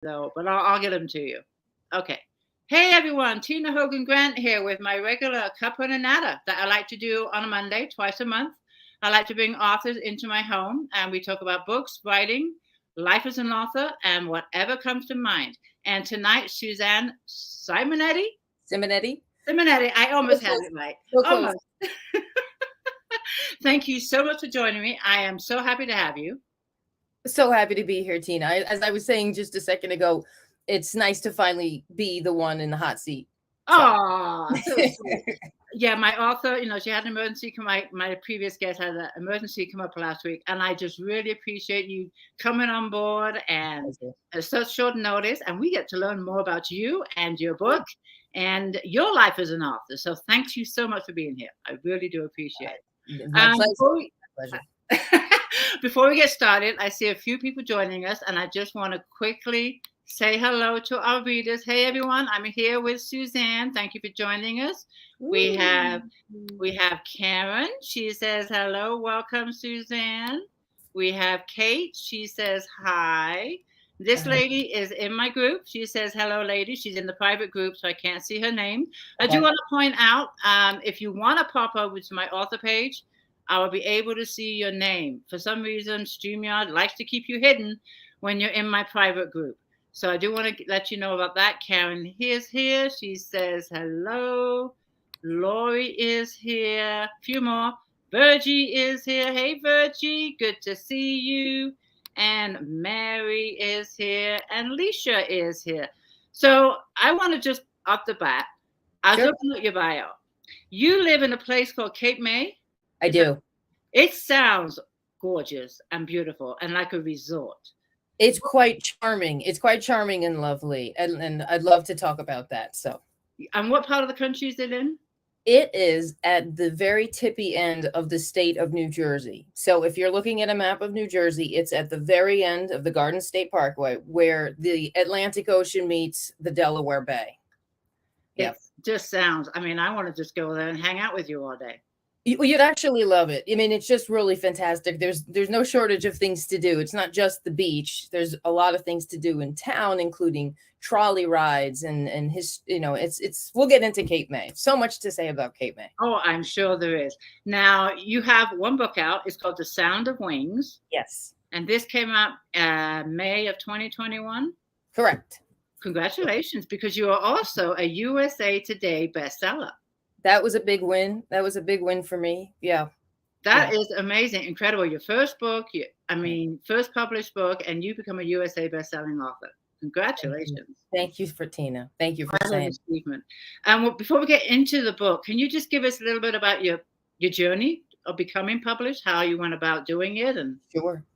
though, but I'll get them to you. Okay. Hey everyone, Tina Hogan Grant here with my regular Cuppa A Natter that I like to do on a Monday, twice a month. I like to bring authors into my home and we talk about books, writing, life as an author, and whatever comes to mind. And tonight, Suzanne Simonetti. Simonetti. Simonetti, I So almost had close. it right. So close. Almost. Thank you so much for joining me. I am so happy to have you. So happy to be here, Tina. As I was saying just a second ago, it's nice to finally be the one in the hot seat. Oh, so sweet. Yeah, my author, she had an emergency come. My previous guest had an emergency come up last week, and I just really appreciate you coming on board and at such short notice. And we get to learn more about you and your book and your life as an author. So thank you so much for being here. I really do appreciate it. My pleasure. Before we get started, I see a few people joining us, and I just want to quickly say hello to our readers. Hey everyone, I'm here with Suzanne. Thank you for joining us. We have Karen. She says hello. Welcome, Suzanne. We have Kate. She says hi. This lady is in my group. She says hello, lady. She's in the private group, so I can't see her name. I do want to point out, if you want to pop over to my author page, I will be able to see your name. For some reason, StreamYard likes to keep you hidden when you're in my private group. So I do want to let you know about that. Karen is here. She says hello. Lori is here. A few more. Virgie is here. Hey, Virgie. Good to see you. And Mary is here. And Alicia is here. So I want to just off the bat, I was looking at your bio. You live in a place called Cape May? I do. It sounds gorgeous and beautiful and like a resort. It's quite charming. It's quite charming and lovely. And I'd love to talk about that. So, and what part of the country is it in? It is at the very tippy end of the state of New Jersey. So if you're looking at a map of New Jersey, it's at the very end of the Garden State Parkway where the Atlantic Ocean meets the Delaware Bay. It just sounds, I want to just go there and hang out with you all day. You'd actually love it. It's just really fantastic. There's no shortage of things to do. It's not just the beach. There's a lot of things to do in town, including trolley rides and it's we'll get into Cape May. So much to say about Cape May. Oh, I'm sure there is. Now you have one book out. It's called The Sound of Wings. Yes. And this came out May of 2021. Correct. Congratulations, because you are also a USA Today bestseller. That was a big win. That was a big win for me. Yeah. That is amazing. Incredible. Your first book, first published book, and you become a USA best-selling author. Congratulations. Thank you for Tina. Thank you for saying. And before we get into the book, can you just give us a little bit about your journey of becoming published, how you went about doing it? And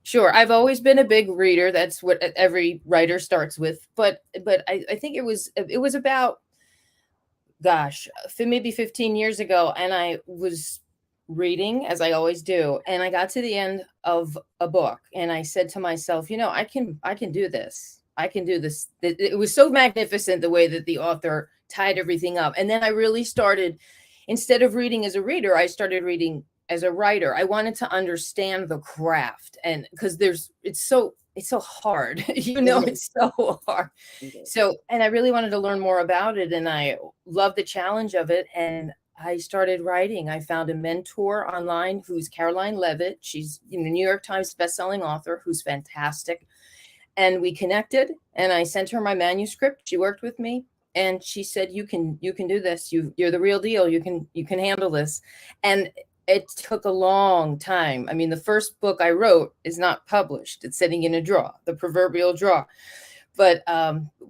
Sure. I've always been a big reader. That's what every writer starts with. But I think it was about, maybe 15 years ago, and I was reading, as I always do, and I got to the end of a book, and I said to myself, I can do this. I can do this. It was so magnificent the way that the author tied everything up. And then I really started, instead of reading as a reader, I started reading as a writer. I wanted to understand the craft, and because it's so hard, it's so hard. So, and I really wanted to learn more about it, and I love the challenge of it. And I started writing. I found a mentor online who's Caroline Levitt. She's a New York Times bestselling author who's fantastic. And we connected, and I sent her my manuscript. She worked with me, and she said, you can do this. You're the real deal. You can handle this. And it took a long time. The first book I wrote is not published. It's sitting in a drawer, the proverbial drawer. But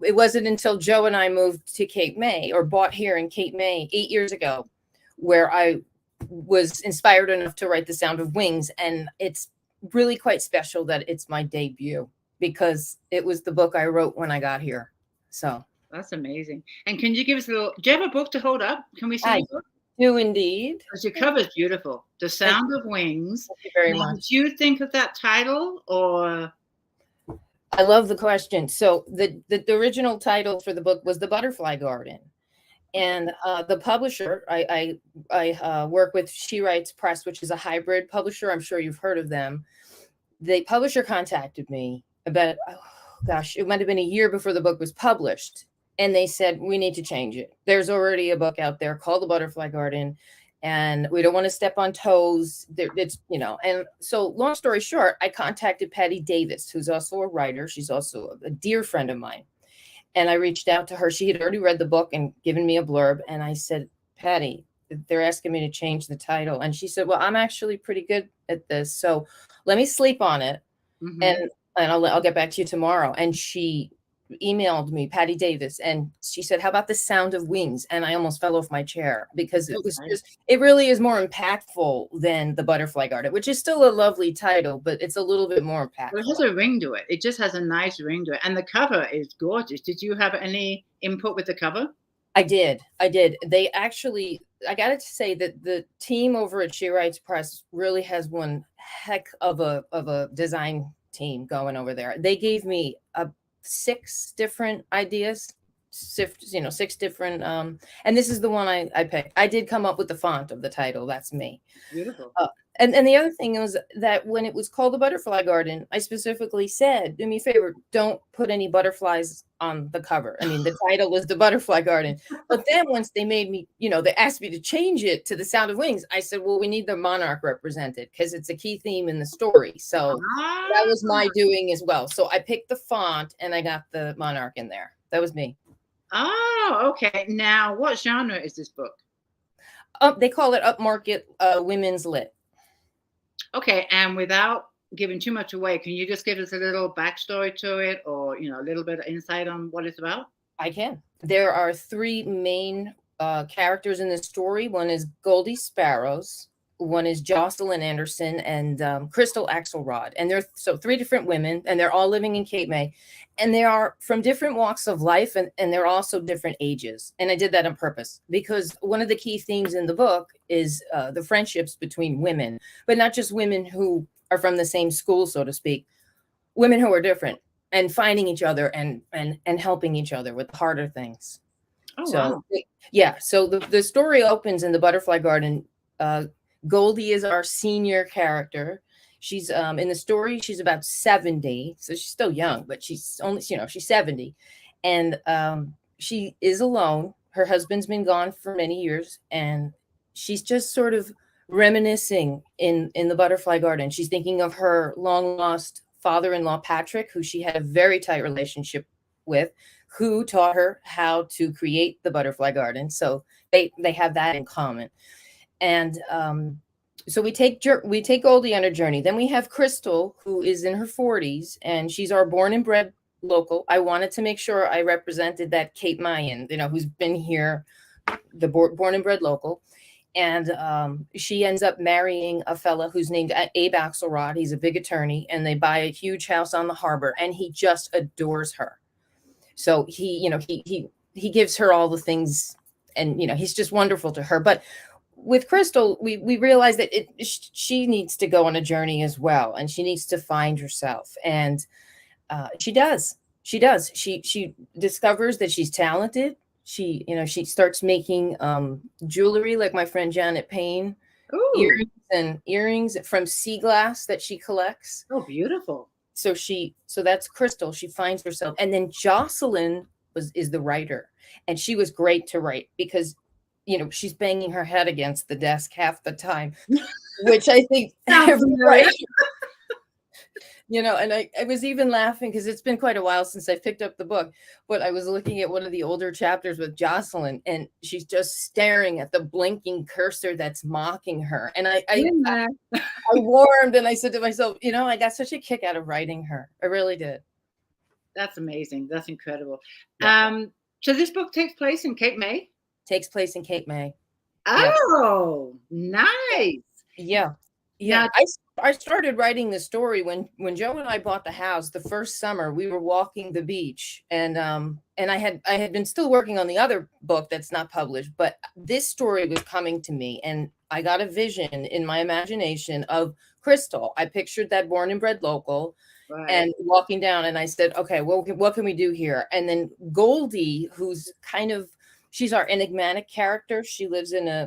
it wasn't until Joe and I moved to Cape May, or bought here in Cape May 8 years ago, where I was inspired enough to write The Sound of Wings. And it's really quite special that it's my debut, because it was the book I wrote when I got here. So that's amazing. And can you give us do you have a book to hold up? Can we see your book? Do indeed. Because your cover is beautiful. The Sound of Wings. Thank you very much. Did you think of that title, or? I love the question. So the original title for the book was The Butterfly Garden. And the publisher I work with, She Writes Press, which is a hybrid publisher. I'm sure you've heard of them. The publisher contacted me about, gosh, it might have been a year before the book was published. And they said, we need to change it. There's already a book out there called The Butterfly Garden, and we don't want to step on toes. It's, and so long story short, I contacted Patty Davis, who's also a writer. She's also a dear friend of mine. And I reached out to her. She had already read the book and given me a blurb. And I said, Patty, they're asking me to change the title. And she said, well, I'm actually pretty good at this, so let me sleep on it. And I'll get back to you tomorrow. And she emailed me, Patty Davis, and she said, how about The Sound of Wings? And I almost fell off my chair because it was it really is more impactful than The Butterfly Garden, which is still a lovely title, but it's a little bit more impactful. Well, it has a ring to it. It just has a nice ring to it. And the cover is gorgeous. Did you have any input with the cover? I did. They actually, I got to say that the team over at She Writes Press really has one heck of a design team going over there. They gave me 6 different ideas, 6 different, and this is the one I picked. I did come up with the font of the title. That's me. Beautiful. And the other thing was that when it was called The Butterfly Garden, I specifically said, do me a favor, don't put any butterflies on the cover. I mean, the title was The Butterfly Garden. But then once they made me, they asked me to change it to The Sound of Wings, I said, well, we need the monarch represented because it's a key theme in the story. So that was my doing as well. So I picked the font and I got the monarch in there. That was me. Oh, okay. Now, what genre is this book? They call it upmarket women's lit. Okay, and without giving too much away, can you just give us a little backstory to it, or a little bit of insight on what it's about? I can. There are 3 main characters in the story. One is Goldie Sparrows, one is Jocelyn Anderson, and Crystal Axelrod. And they're 3 different women, and they're all living in Cape May. And they are from different walks of life, and they're also different ages. And I did that on purpose because one of the key themes in the book is the friendships between women, but not just women who are from the same school, so to speak, women who are different and finding each other and helping each other with harder things. Oh, so, wow. Yeah. So the story opens in the Butterfly Garden. Goldie is our senior character. She's in the story, she's about 70. So she's still young, but she's only, she's 70. And she is alone. Her husband's been gone for many years. And she's just sort of reminiscing in the Butterfly Garden. She's thinking of her long lost father-in-law, Patrick, who she had a very tight relationship with, who taught her how to create the Butterfly Garden. So they have that in common. And so we take Goldie on a journey. Then we have Crystal, who is in her 40s, and she's our born and bred local. I wanted to make sure I represented that Cape Mayan, who's been here, the born and bred local. And she ends up marrying a fella who's named Abe Axelrod. He's a big attorney, and they buy a huge house on the harbor, and he just adores her. So he gives her all the things, and he's just wonderful to her. But with Crystal, we realized that she needs to go on a journey as well, and she needs to find herself, and she does. She discovers that she's talented. She starts making jewelry like my friend Janet Payne, earrings from sea glass that she collects. Oh, beautiful. So that's Crystal. She finds herself, and then Jocelyn is the writer, and she was great to write because she's banging her head against the desk half the time, which I think right. And I was even laughing because it's been quite a while since I picked up the book, but I was looking at one of the older chapters with Jocelyn, and she's just staring at the blinking cursor that's mocking her. And I warmed, and I said to myself, I got such a kick out of writing her. I really did. That's amazing. That's incredible. Yeah. So this book takes place in Cape May? Takes place in Cape May. Oh, yes. Nice. Yeah. I started writing the story when Joe and I bought the house the first summer. We were walking the beach, and I had been still working on the other book that's not published, but this story was coming to me, and I got a vision in my imagination of Crystal. I pictured that born and bred local. Right. And walking down, and I said, okay, well, what can we do here? And then Goldie, who's kind of, she's our enigmatic character. She lives in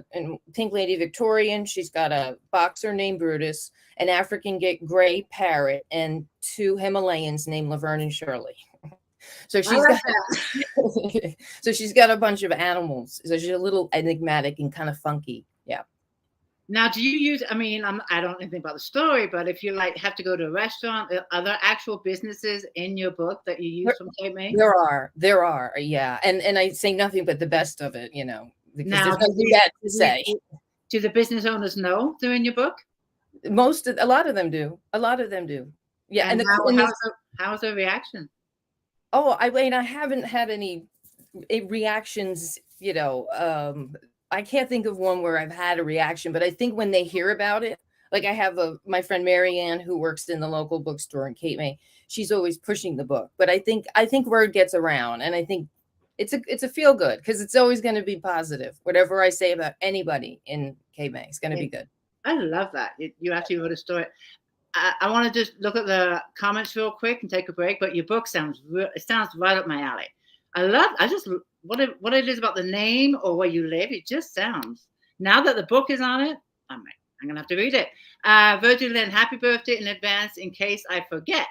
Pink Lady Victorian. She's got a boxer named Brutus, an African gray parrot, and 2 Himalayans named Laverne and Shirley. So she's got so she's got a bunch of animals. So she's a little enigmatic and kind of funky. Yeah. Now, do you use, I mean, I don't know anything about the story, but if you like have to go to a restaurant, are there actual businesses in your book that you use from Cape May? There are, yeah. And I say nothing but the best of it, because now, there's nothing bad to say. Do the business owners know they're in your book? A lot of them do. Yeah. And how's the reaction? Oh, I haven't had any reactions, I can't think of one where I've had a reaction, but I think when they hear about it, like I have my friend Marianne who works in the local bookstore in Cape May. She's always pushing the book, but I think word gets around, and I think it's a feel good because it's always going to be positive. Whatever I say about anybody in Cape May, it's going to be good. I love that. You actually wrote a story. I want to just look at the comments real quick and take a break, but your book sounds right up my alley. What it is about the name or where you live, it just sounds. Now that the book is on it, I'm gonna have to read it. Virgil Lynn, happy birthday in advance in case I forget.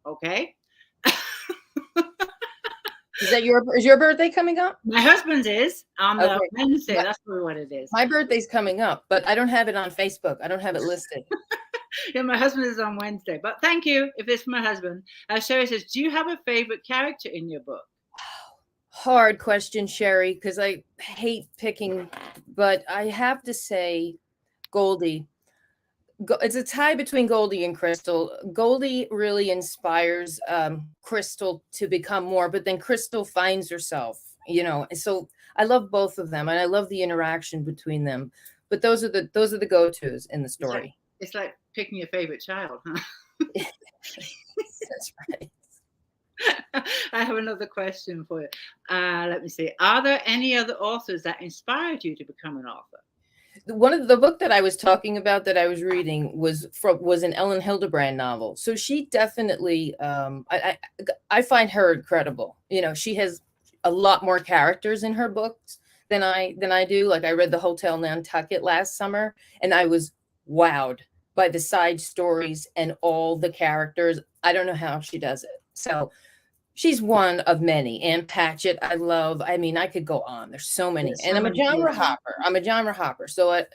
Okay. Is your birthday coming up? My husband's is on the Wednesday. That's probably what it is. My birthday's coming up, but I don't have it on Facebook. I don't have it listed. Yeah, my husband is on Wednesday, but thank you if it's my husband. Sherry says, do you have a favorite character in your book? Hard question, Sherry, because I hate picking, but I have to say Goldie. It's a tie between Goldie and Crystal. Goldie really inspires Crystal to become more, but then Crystal finds herself, and so I love both of them, and I love the interaction between them. But those are the go-tos in the story. It's like picking your favorite child, huh? That's right. I have another question for you. Let me see. Are there any other authors that inspired you to become an author? One of the book that I was talking about that I was reading was an Ellen Hildebrand novel. So she definitely, I find her incredible. She has a lot more characters in her books than I do. Like I read The Hotel Nantucket last summer, and I was wowed by the side stories and all the characters. I don't know how she does it. So she's one of many. Anne Patchett, I love. I mean, I could go on. There's so many. And I'm a genre hopper. So I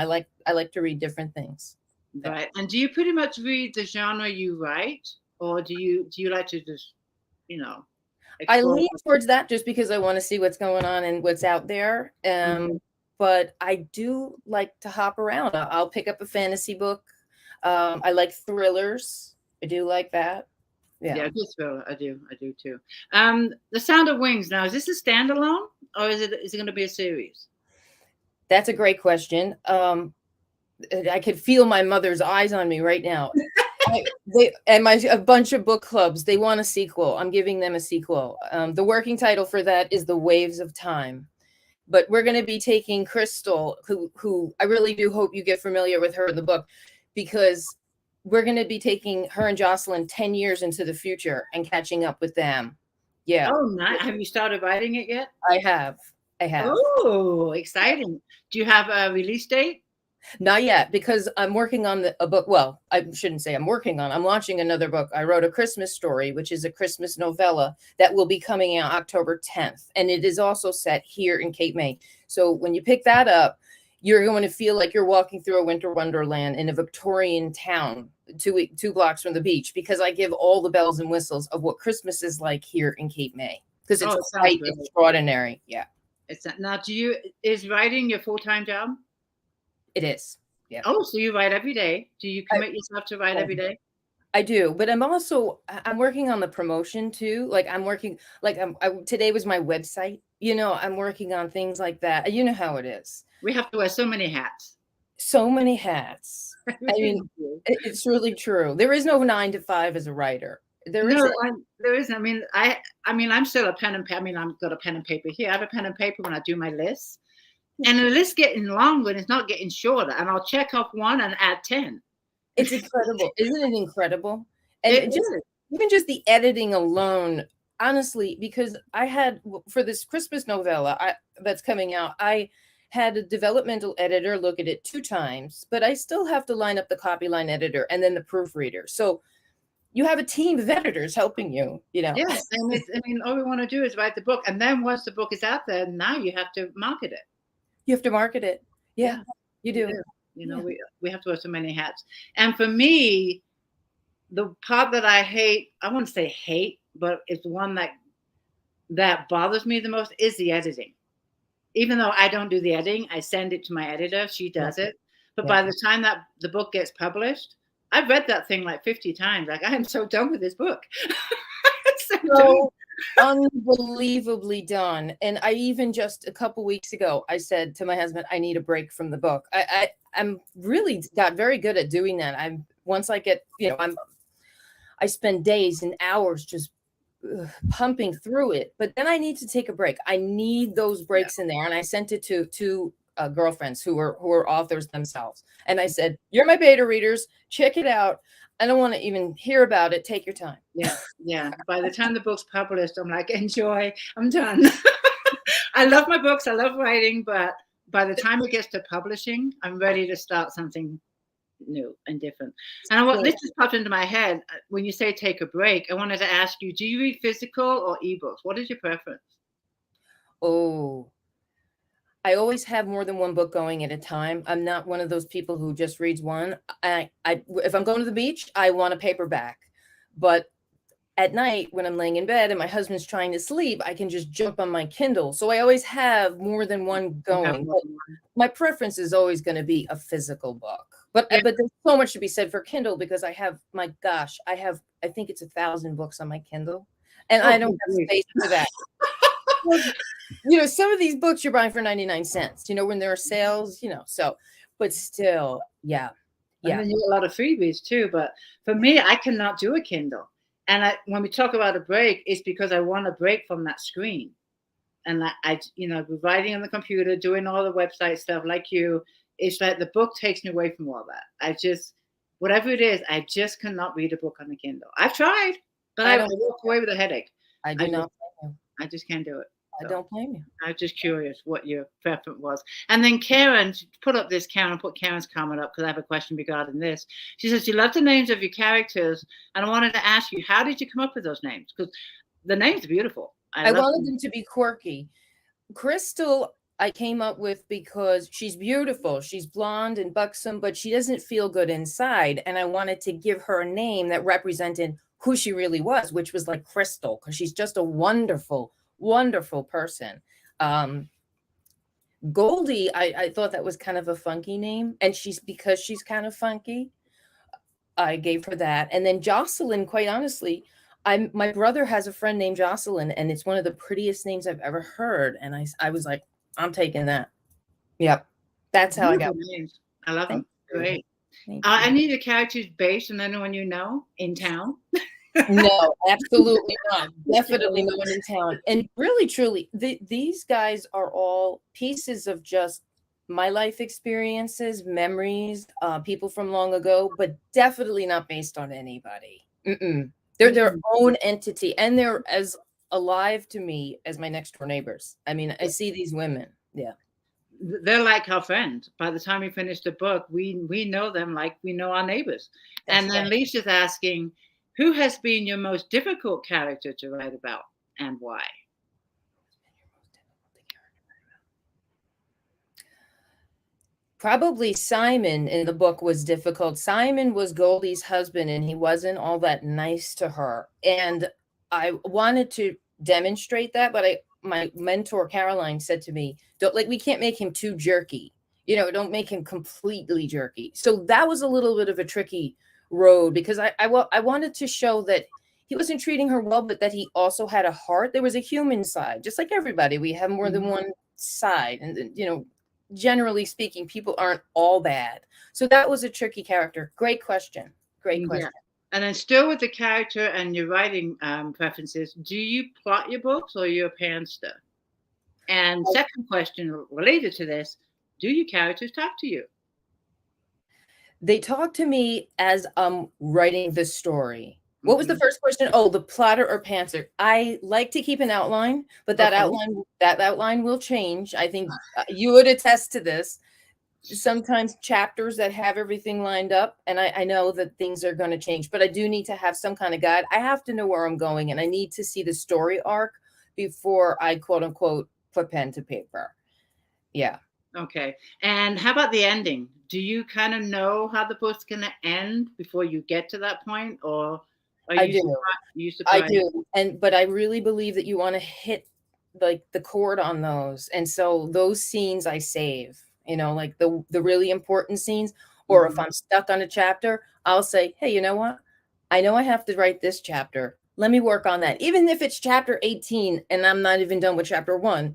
like to read different things. Right. And do you pretty much read the genre you write, or do you like to just, I lean towards that just because I want to see what's going on and what's out there. But I do like to hop around. I'll pick up a fantasy book. I like thrillers. I do like that. Yeah, good thriller. I do too. The Sound of Wings. Now, is this a standalone, or is it going to be a series? That's a great question. I could feel my mother's eyes on me right now. A bunch of book clubs, they want a sequel. I'm giving them a sequel. The working title for that is The Waves of Time. But we're going to be taking Crystal, who I really do hope you get familiar with her in the book, because we're going to be taking her and Jocelyn 10 years into the future and catching up with them. Yeah. Oh, nice. Have you started writing it yet? I have. Oh, exciting. Do you have a release date? Not yet, because I'm working on a book. Well, I shouldn't say I'm launching another book. I wrote A Christmas Story, which is a Christmas novella that will be coming out October 10th. And it is also set here in Cape May. So when you pick that up, you're going to feel like you're walking through a winter wonderland in a Victorian town, two blocks from the beach, because I give all the bells and whistles of what Christmas is like here in Cape May, because it's quite extraordinary. Yeah. Now, is writing your full-time job? It is. Yeah. Oh, so you write every day? Do you commit yourself to write every day? I do, but I'm working on the promotion too. Like today was my website. I'm working on things like that. You know how it is. We have to wear so many hats. So many hats. I mean, it's really true. There is no 9 to 5 as a writer. There isn't. I mean, I'm still a pen and paper. I mean, I've got a pen and paper here. I have a pen and paper when I do my lists. And the list getting longer and it's not getting shorter. And I'll check off one and add 10. It's incredible. Isn't it incredible? And even just the editing alone honestly, because I had, for this Christmas novella that's coming out, I had a developmental editor look at it 2 times, but I still have to line up the copy line editor and then the proofreader. So you have a team of editors helping you, you know. Yes, and I mean, all we want to do is write the book, and then once the book is out there, now you have to market it. You have to market it. Yeah, you do. You know, we have to wear so many hats. And for me, the part that I hate, I wouldn't say hate, but it's the one that bothers me the most is the editing. Even though I don't do the editing, I send it to my editor. She does it. But by the time that the book gets published, I've read that thing like 50 times. Like, I am so done with this book. So unbelievably done. And I even just a couple weeks ago, I said to my husband, I need a break from the book. I'm really got very good at doing that. Once I get, you know, I spend days and hours just pumping through it, but then I need to take a break. I need those breaks in there. And I sent it to two girlfriends who are authors themselves. And I said, you're my beta readers. Check it out. I don't want to even hear about it. Take your time. Yeah. By the time the book's published, I'm like, enjoy. I'm done. I love my books. I love writing, but by the time it gets to publishing, I'm ready to start something new and different. And this just popped into my head. When you say take a break, I wanted to ask you, do you read physical or ebooks? What is your preference? Oh, I always have more than one book going at a time. I'm not one of those people who just reads one. If I'm going to the beach, I want a paperback. But at night when I'm laying in bed and my husband's trying to sleep, I can just jump on my Kindle. So I always have more than one going. But my preference is always going to be a physical book. But there's so much to be said for Kindle because I think it's 1,000 books on my Kindle. And I don't have space for that. You know, some of these books you're buying for 99 cents, you know, when there are sales, you know, so, but still, yeah. And then you get a lot of freebies too. But for me, I cannot do a Kindle. And when we talk about a break, it's because I want a break from that screen. And I you know, writing on the computer, doing all the website stuff like you, it's like the book takes me away from all that. Whatever it is, I just cannot read a book on the Kindle. I've tried, but I walk away with a headache. I do not blame you. I just can't do it. I don't blame you. I'm just curious what your preference was. And then Karen, put Karen's comment up because I have a question regarding this. She says, you love the names of your characters. And I wanted to ask you, how did you come up with those names? Because the names are beautiful. I wanted them to be quirky. Crystal, I came up with because she's beautiful. She's blonde and buxom, but she doesn't feel good inside. And I wanted to give her a name that represented who she really was, which was like Crystal, because she's just a wonderful person. Goldie, I thought that was kind of a funky name, and because she's kind of funky, I gave her that. And then Jocelyn, quite honestly, my brother has a friend named Jocelyn, and it's one of the prettiest names I've ever heard. And I was like, I'm taking that. Yep, that's how I got names. I love them. Great. I need the characters based on anyone you know in town. No, absolutely not. Definitely no one in town. And really, truly, these guys are all pieces of just my life experiences, memories, people from long ago, but definitely not based on anybody. They're their own entity, and they're as alive to me as my next door neighbors. I mean, I see these women. Yeah. They're like our friends. By the time we finish the book, we know them like we know our neighbors. And then Lisa's asking, who has been your most difficult character to write about and why? Probably Simon in the book was difficult. Simon was Goldie's husband, and he wasn't all that nice to her. And I wanted to demonstrate that, but my mentor Caroline said to me, we can't make him too jerky. You know, don't make him completely jerky. So that was a little bit of a tricky road because I wanted to show that he wasn't treating her well, but that he also had a heart. There was a human side, just like everybody. We have more than one side. And, you know, generally speaking, people aren't all bad. So that was a tricky character. Great question. Great question. Yeah. And then still with the character and your writing preferences, do you plot your books or are you a pantser? And second question related to this, do your characters talk to you? They talk to me as I'm writing the story. What was the first question? Oh, the plotter or pantser. I like to keep an outline, but that outline will change. I think you would attest to this. Sometimes chapters that have everything lined up, and I know that things are going to change, but I do need to have some kind of guide. I have to know where I'm going, and I need to see the story arc before I quote unquote put pen to paper. Yeah. Okay. And how about the ending? Do you kind of know how the book's going to end before you get to that point, or are you surprised? I do. But I really believe that you want to hit like the chord on those. And so those scenes I save, you know, like the really important scenes, or if I'm stuck on a chapter, I'll say, hey, you know what? I know I have to write this chapter. Let me work on that. Even if it's chapter 18 and I'm not even done with chapter 1,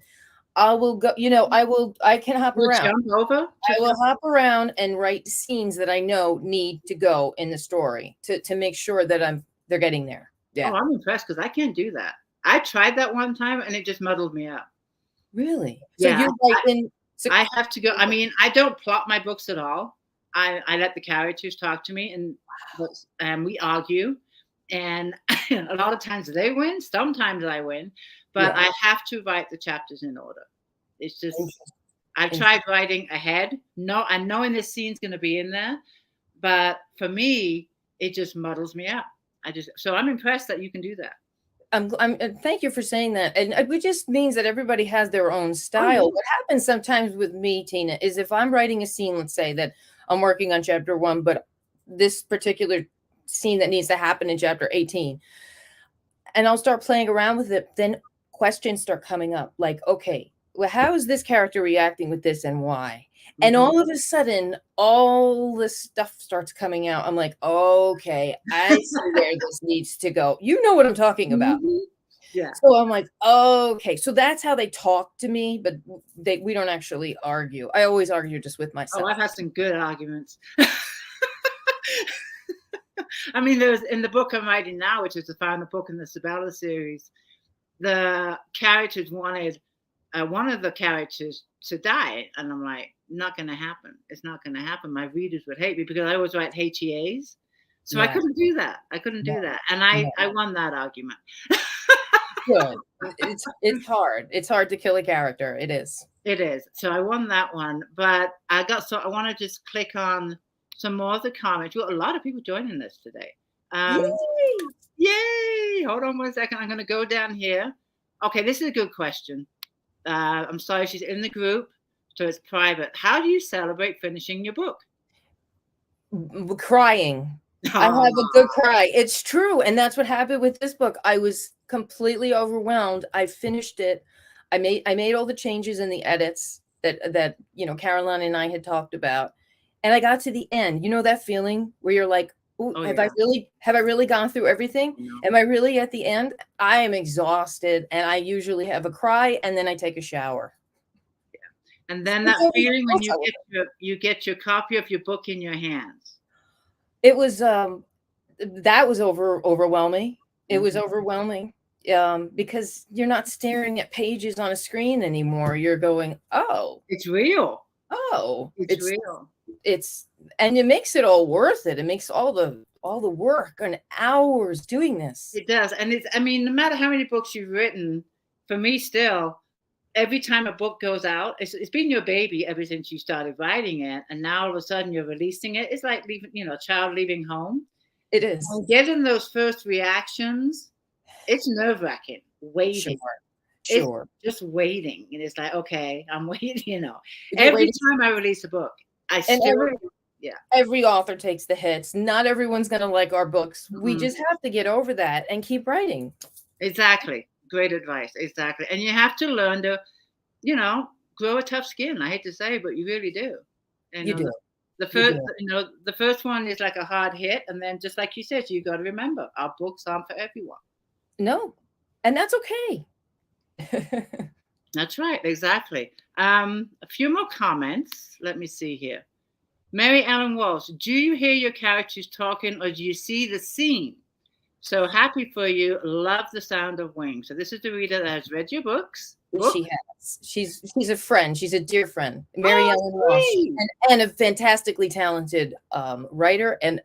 I will go, you know, I can hop around. Jump over? I will hop around and write scenes that I know need to go in the story to make sure that they're getting there. Yeah. Oh, I'm impressed because I can't do that. I tried that one time and it just muddled me up. Really? Yeah. So you're writing. I have to go. I mean, I don't plot my books at all. I let the characters talk to me, and we argue. And a lot of times they win. Sometimes I win, but I have to write the chapters in order. It's just I've tried writing ahead, and knowing this scene's going to be in there, but for me, it just muddles me up. So I'm impressed that you can do that. Thank you for saying that. And it just means that everybody has their own style. What happens sometimes with me, Tina, is if I'm writing a scene, let's say that I'm working on chapter 1, but this particular scene that needs to happen in chapter 18, and I'll start playing around with it, then questions start coming up like, okay, well, how is this character reacting with this and why? And all of a sudden, all this stuff starts coming out. I'm like, okay, I see where this needs to go. You know what I'm talking about. Yeah. So I'm like, okay. So that's how they talk to me, but we don't actually argue. I always argue just with myself. Oh, I've had some good arguments. I mean, there's in the book I'm writing now, which is the final book in the Sabella series, the characters wanted one of the characters to die. And I'm like, not going to happen. It's not going to happen. My readers would hate me because I always write HEAs. So I couldn't do that. Do that. And I won that argument. Good. It's hard. It's hard to kill a character. It is. It is. So I won that one. But I want to just click on some more of the comments. We've got a lot of people joining us today. Yay! Hold on 1 second. I'm going to go down here. Okay, this is a good question. I'm sorry, she's in the group, so it's private. How do you celebrate finishing your book? Crying. I have a good cry. It's true. And that's what happened with this book. I was completely overwhelmed. I finished it. I made all the changes in the edits that you know, Caroline and I had talked about. And I got to the end. You know that feeling where you're like, have I really gone through everything? No. Am I really at the end? I am exhausted, and I usually have a cry, and then I take a shower. Yeah. And then that feeling when you get your copy of your book in your hands. It was that was overwhelming. It was overwhelming because you're not staring at pages on a screen anymore. You're going, oh, it's real. Oh, it's real. And it makes it all worth it. It makes all the work and hours doing this. It does. And I mean, no matter how many books you've written, for me still, every time a book goes out, it's been your baby ever since you started writing it. And now all of a sudden you're releasing it. It's like leaving, a child leaving home. It is. And getting those first reactions, it's nerve-wracking. Waiting. Sure. It's just waiting. And it's like, okay, I'm waiting, Every time I release a book, every author takes the hits. Not everyone's going to like our books. We just have to get over that and keep writing. Exactly. Great advice. Exactly. And you have to learn to, grow a tough skin. I hate to say it, but you really do. And you do. The first one is like a hard hit. And then just like you said, you got to remember our books aren't for everyone. No. And that's okay. That's right. Exactly. A few more comments. Let me see here. Mary Ellen Walsh, do you hear your characters talking or do you see the scene? So happy for you. Love the sound of wings. So this is the reader that has read your books. She has. She's a friend. She's a dear friend. Mary Ellen Walsh. And a fantastically talented writer and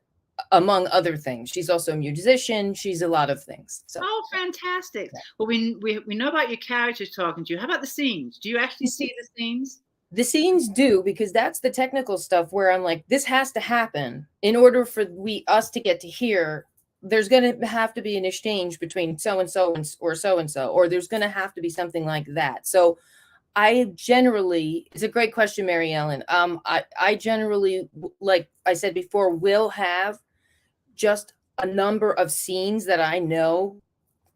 among other things. She's also a musician. She's a lot of things. So. Oh, fantastic. Well, we know about your characters talking to you. How about the scenes? Do you actually see the scenes? The scenes do, because that's the technical stuff where I'm like, this has to happen in order for us to get to here. There's going to have to be an exchange between so-and-so or so-and-so, or there's going to have to be something like that. So I generally, it's a great question, Mary Ellen. I generally, like I said before, will have just a number of scenes that I know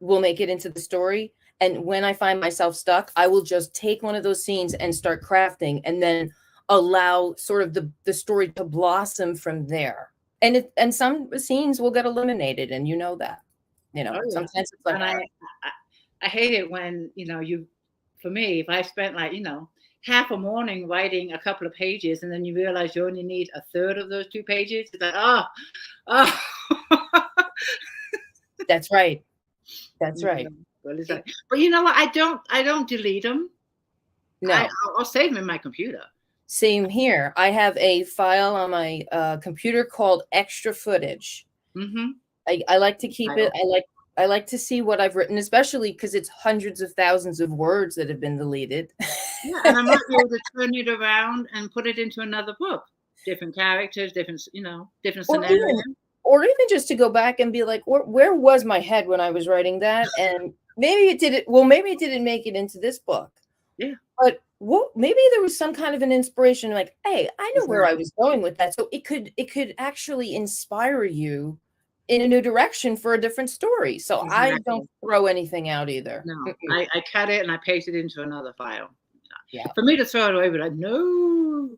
will make it into the story. And when I find myself stuck, I will just take one of those scenes and start crafting, and then allow sort of the story to blossom from there. And some scenes will get eliminated, and you know that. You know, sometimes it's like, and I hate it when, for me, if I spent like, half a morning writing a couple of pages, and then you realize you only need a third of those 2 pages, it's like, oh. That's right. That's right. Well, it's like, but you know what? I don't delete them. No, I'll save them in my computer. Same here. I have a file on my computer called extra footage. Mm-hmm. I like to keep it. I like to see what I've written, especially because it's hundreds of thousands of words that have been deleted. Yeah, and I might be able to turn it around and put it into another book. Different characters, different scenarios. Or even just to go back and be like, where was my head when I was writing that? And maybe it didn't make it into this book. Yeah. But maybe there was some kind of an inspiration, like, hey, I know where I was going with that. So it could actually inspire you in a new direction for a different story. So I don't throw anything out either. No, I cut it and I paste it into another file. Yeah. For me to throw it away, but like, no.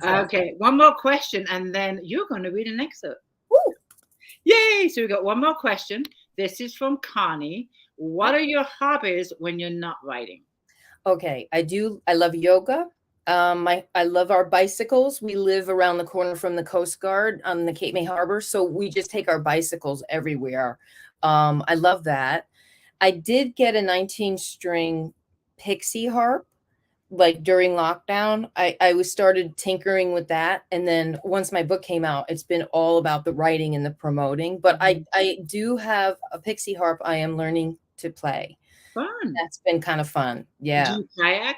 Okay, one more question, and then you're going to read an excerpt. Woo! Yay! So we got one more question. This is from Connie. What are your hobbies when you're not writing? Okay, I love yoga. I love our bicycles. We live around the corner from the Coast Guard on the Cape May Harbor, so we just take our bicycles everywhere. I love that. I did get a 19-string pixie harp, like during lockdown. I was started tinkering with that, and then once my book came out, it's been all about the writing and the promoting. But I do have a pixie harp I am learning to play. Fun. That's been kind of fun. Yeah. Do you kayak?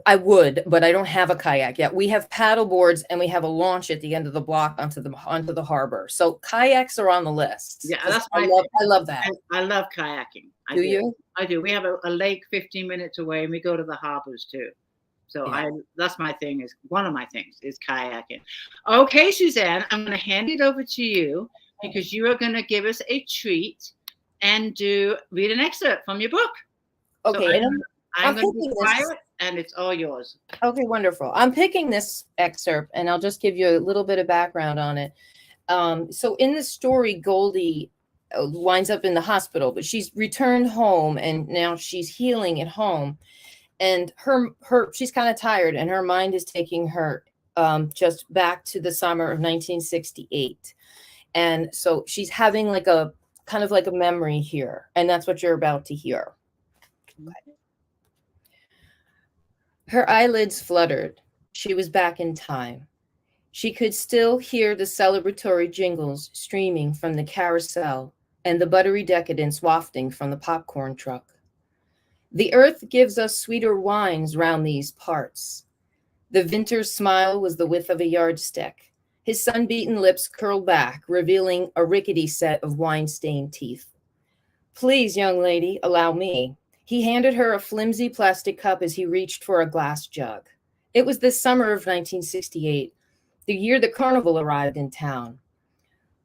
I would, but I don't have a kayak yet. We have paddle boards, and we have a launch at the end of the block onto the harbor. So kayaks are on the list. Yeah, I love that. I love kayaking. Do you? I do. We have a lake 15 minutes away, and we go to the harbors too. So that's my thing. Is one of my things is kayaking. Okay, Suzanne, I'm going to hand it over to you because you are going to give us a treat and read an excerpt from your book. Okay, so I'm going to be quiet, and it's all yours. Okay, wonderful. I'm picking this excerpt, and I'll just give you a little bit of background on it. So in the story, Goldie winds up in the hospital, but she's returned home, and now she's healing at home. And she's kind of tired, and her mind is taking her just back to the summer of 1968. And so she's having like a kind of like a memory here, and that's what you're about to hear. Okay. Her eyelids fluttered. She was back in time. She could still hear the celebratory jingles streaming from the carousel and the buttery decadence wafting from the popcorn truck. The earth gives us sweeter wines round these parts. The Vinter's smile was the width of a yardstick. His sun-beaten lips curled back, revealing a rickety set of wine-stained teeth. Please, young lady, allow me. He handed her a flimsy plastic cup as he reached for a glass jug. It was the summer of 1968, the year the carnival arrived in town.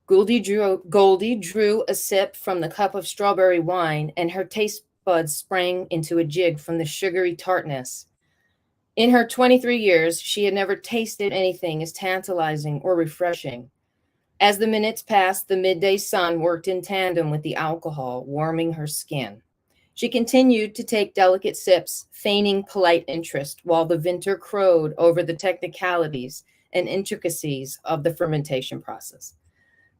Goldie drew a sip from the cup of strawberry wine, and her taste buds sprang into a jig from the sugary tartness. In her 23 years, she had never tasted anything as tantalizing or refreshing. As the minutes passed, the midday sun worked in tandem with the alcohol, warming her skin. She continued to take delicate sips, feigning polite interest, while the Vinter crowed over the technicalities and intricacies of the fermentation process.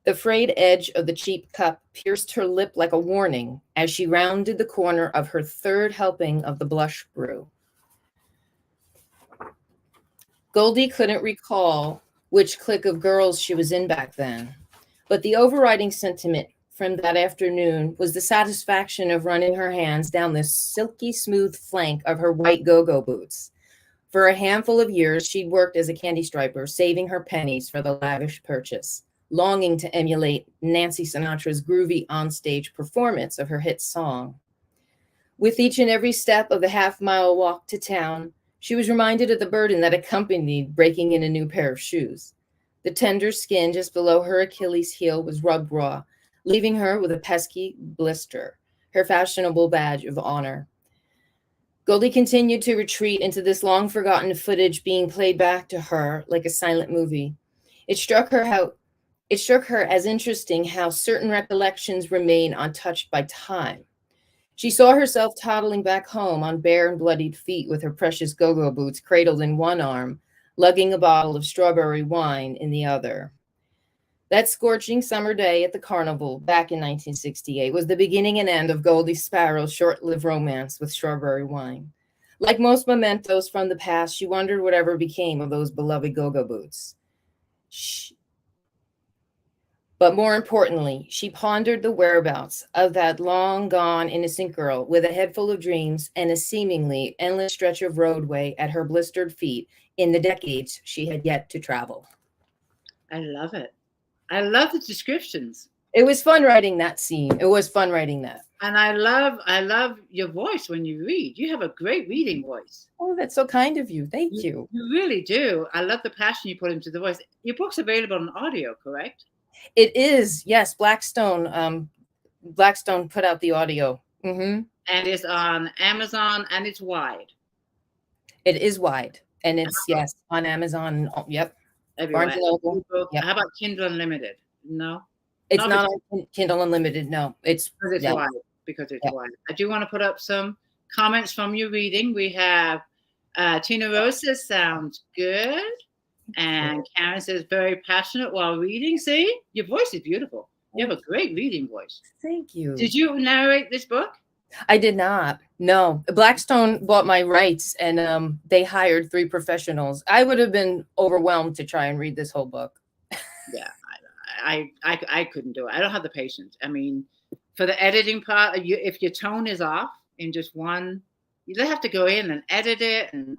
The frayed edge of the cheap cup pierced her lip like a warning as she rounded the corner of her third helping of the blush brew. Goldie couldn't recall which clique of girls she was in back then. But the overriding sentiment from that afternoon was the satisfaction of running her hands down the silky smooth flank of her white go-go boots. For a handful of years, she'd worked as a candy striper, saving her pennies for the lavish purchase, longing to emulate Nancy Sinatra's groovy onstage performance of her hit song. With each and every step of the half-mile walk to town, she was reminded of the burden that accompanied breaking in a new pair of shoes. The tender skin just below her Achilles heel was rubbed raw, leaving her with a pesky blister, her fashionable badge of honor. Goldie continued to retreat into this long-forgotten footage being played back to her like a silent movie. It struck her as interesting how certain recollections remain untouched by time. She saw herself toddling back home on bare and bloodied feet with her precious go-go boots cradled in one arm, lugging a bottle of strawberry wine in the other. That scorching summer day at the carnival back in 1968 was the beginning and end of Goldie Sparrow's short-lived romance with strawberry wine. Like most mementos from the past, she wondered whatever became of those beloved go-go boots. But more importantly, she pondered the whereabouts of that long-gone innocent girl with a head full of dreams and a seemingly endless stretch of roadway at her blistered feet in the decades she had yet to travel. I love it. I love the descriptions. It was fun writing that scene. It was fun writing that. And I love your voice when you read. You have a great reading voice. Oh, that's so kind of you. Thank you. You really do. I love the passion you put into the voice. Your book's available on audio, correct? It is. Yes. Blackstone put out the audio. Mm-hmm. And it's on Amazon and it's wide. It is wide. And it's, yes, on Amazon. Oh, yep. Everywhere. Yep. How about Kindle Unlimited? No? It's not on Kindle Unlimited. No. It's wide. Because it's wide. I do want to put up some comments from your reading. We have Tina Rose says, sounds good. And Karen says, very passionate while reading. See? Your voice is beautiful. You have a great reading voice. Thank you. Did you narrate this book? I did not. No. Blackstone bought my rights and they hired 3 professionals. I would have been overwhelmed to try and read this whole book. Yeah, I couldn't do it. I don't have the patience. I mean, for the editing part, if your tone is off in just one, you have to go in and edit it. And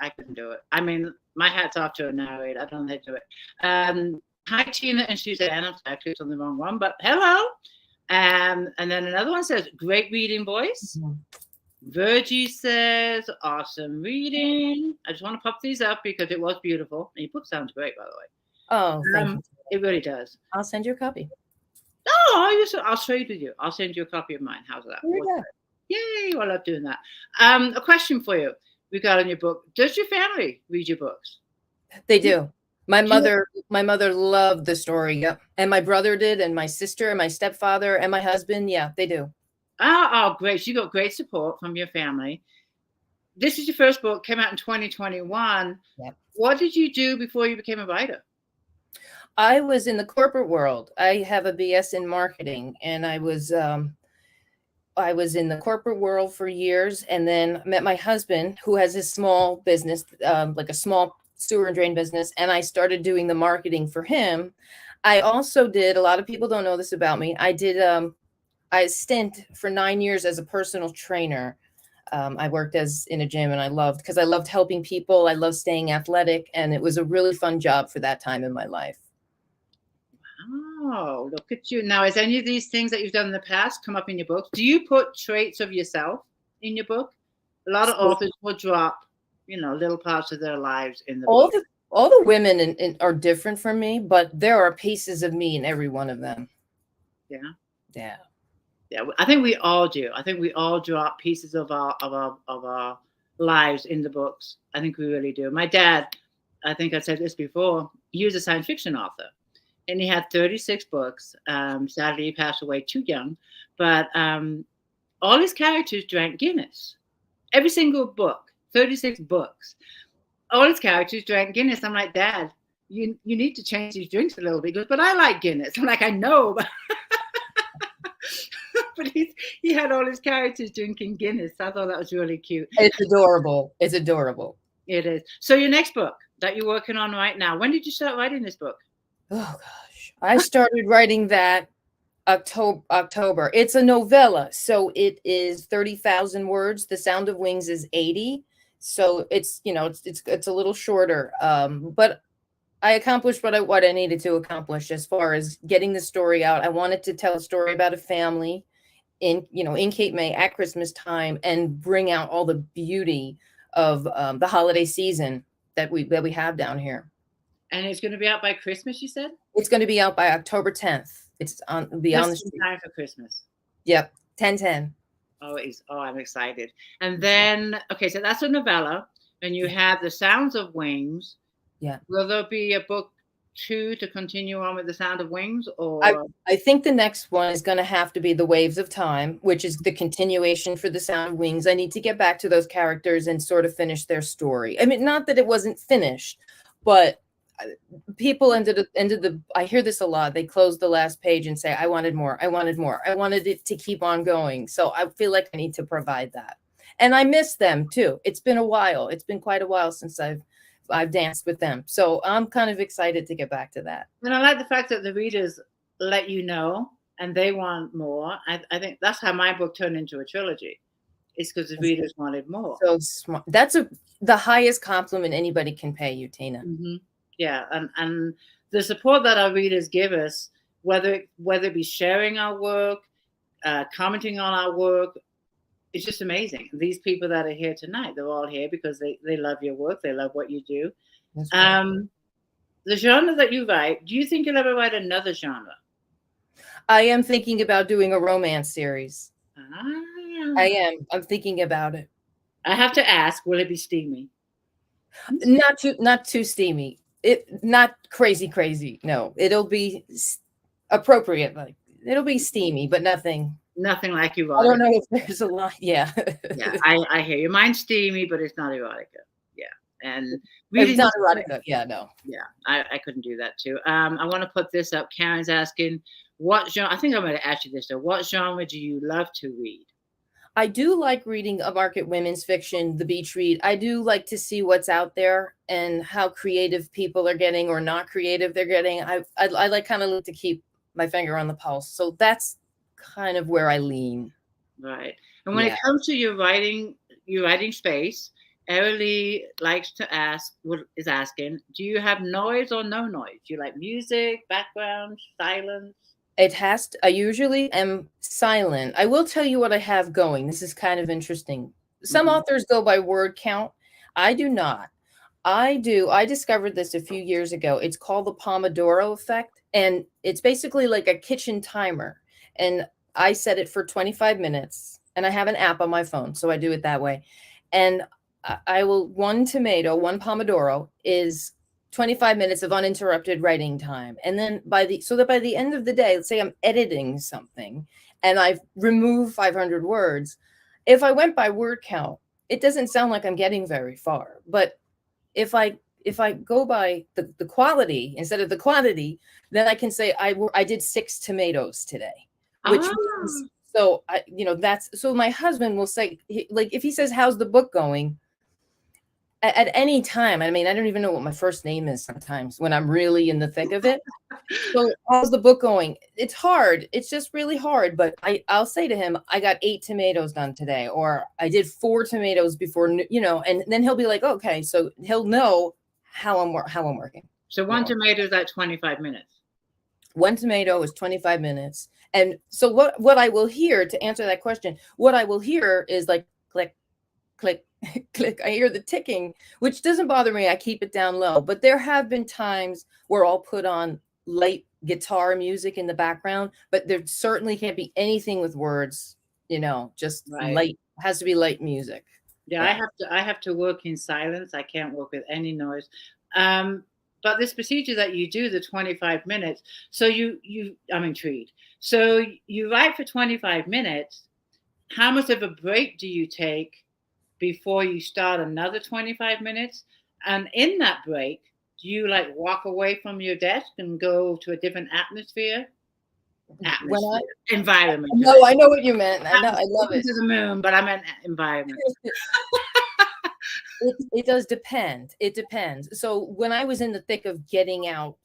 I couldn't do it. I mean, my hat's off to a narrator. I don't know how to do it. Hi, Tina and Suzanne. I'm actually on the wrong one, but hello. And then another one says, great reading voice. Mm-hmm. Virgie says, awesome reading. I just want to pop these up because it was beautiful. And your book sounds great, by the way. Oh, thank you. It really does. I'll send you a copy. Oh, I'll trade with you. I'll send you a copy of mine. How's that? Yay, well, I love doing that. A question for you regarding your book. Does your family read your books? They do. My mother loved the story. Yep. And my brother did, and my sister and my stepfather and my husband. Yeah, they do. Oh, great. So you got great support from your family. This is your first book, came out in 2021. Yep. What did you do before you became a writer? I was in the corporate world. I have a BS in marketing, and I was in the corporate world for years, and then met my husband, who has his small business, like a small sewer and drain business, and I started doing the marketing for him. I also did, a lot of people don't know this about me, I did a stint for 9 years as a personal trainer. I worked in a gym, and I loved helping people. I loved staying athletic, and it was a really fun job for that time in my life. Wow, look at you. Now, has any of these things that you've done in the past come up in your book? Do you put traits of yourself in your book? A lot of authors will drop, little parts of their lives in the book. All the women are different from me, but there are pieces of me in every one of them. Yeah. Yeah. Yeah. I think we all do. I think we all drop pieces of our lives in the books. I think we really do. My dad, I think I said this before, he was a science fiction author. And he had 36 books. Sadly, he passed away too young. But all his characters drank Guinness. Every single book, 36 books. All his characters drank Guinness. I'm like, Dad, you need to change these drinks a little bit. He goes, but I like Guinness. I'm like, I know. But he had all his characters drinking Guinness. I thought that was really cute. It's adorable. It's adorable. It is. So your next book, that you're working on right now. When did you start writing this book? Oh gosh, I started writing that October. It's a novella, so it is 30,000 words. The Sound of Wings is 80, so it's, you know, it's a little shorter. But I accomplished what I needed to accomplish as far as getting the story out. I wanted to tell a story about a family in, you know, in Cape May at Christmas time, and bring out all the beauty of the holiday season that we have down here. And it's going to be out by Christmas, you said? It's going to be out by October 10th. It's on beyond the Just in street. time for Christmas. Yep, 10/10. Oh, I'm excited. And then, okay, so that's a novella. And you have The Sounds of Wings. Yeah. Will there be a book 2 to continue on with The Sound of Wings? Or I think the next one is going to have to be The Waves of Time, which is the continuation for The Sound of Wings. I need to get back to those characters and sort of finish their story. I mean, not that it wasn't finished, but people I hear this a lot. They close the last page and say, I wanted more. I wanted more. I wanted it to keep on going. So I feel like I need to provide that. And I miss them too. It's been a while. It's been quite a while since I've danced with them. So I'm kind of excited to get back to that. And I like the fact that the readers let you know and they want more. I think that's how my book turned into a trilogy. It's because the readers wanted more. So smart. That's the highest compliment anybody can pay you, Tina. Mm-hmm. Yeah, and the support that our readers give us, whether it be sharing our work, commenting on our work, it's just amazing. These people that are here tonight, they're all here because they love your work, they love what you do. The genre that you write, do you think you'll ever write another genre? I am thinking about doing a romance series. I am. I'm thinking about it. I have to ask, will it be steamy? Not too steamy. Not crazy. No, it'll be appropriate. Like, it'll be steamy, but nothing like erotica. I don't know if there's a lot. Yeah. Yeah, I hear you. Mine's steamy, but it's not erotica. Yeah. And it's not erotica. Yeah, no. Yeah, I couldn't do that too. I want to put this up. Karen's asking, what genre? I think I'm going to ask you this though. What genre do you love to read? I do like reading upmarket women's fiction, the beach read. I do like to see what's out there and how creative people are getting or not creative they're getting. I like kind of like to keep my finger on the pulse. So that's kind of where I lean. Right. And when it comes to your writing space, Erilee likes to ask, is asking, do you have noise or no noise? Do you like music, background, silence? I usually am silent. I will tell you what I have going. This is kind of interesting. Some authors go by word count. I do not. I discovered this a few years ago. It's called the Pomodoro effect. And it's basically like a kitchen timer. And I set it for 25 minutes. And I have an app on my phone, so I do it that way. And I will, one Pomodoro is 25 minutes of uninterrupted writing time. And then by the end of the day, let's say I'm editing something and I've removed 500 words. If I went by word count, it doesn't sound like I'm getting very far. But if I go by the quality instead of the quantity, then I can say I did 6 tomatoes today, which means, so so my husband will say, like, if he says, how's the book going? At any time, I mean, I don't even know what my first name is sometimes when I'm really in the thick of it. So how's the book going? It's hard. It's just really hard. But I'll say to him, I got 8 tomatoes done today, or I did 4 tomatoes before, and then he'll be like, okay, so he'll know how I'm working. So one tomato is like 25 minutes. 1 tomato is 25 minutes. And so what I will hear, to answer that question, what I will hear is like click, click, click. I hear the ticking, which doesn't bother me. I keep it down low. But there have been times where I'll put on light guitar music in the background, but there certainly can't be anything with words, just light. Has to be light music. Yeah, I have to work in silence. I can't work with any noise. But this procedure that you do, the 25 minutes, so I'm intrigued. So you write for 25 minutes. How much of a break do you take before you start another 25 minutes? And in that break, do you like walk away from your desk and go to a different environment? No, I know what you meant. I love it. To the moon, but I meant environment. It does depend. It depends. So when I was in the thick of getting out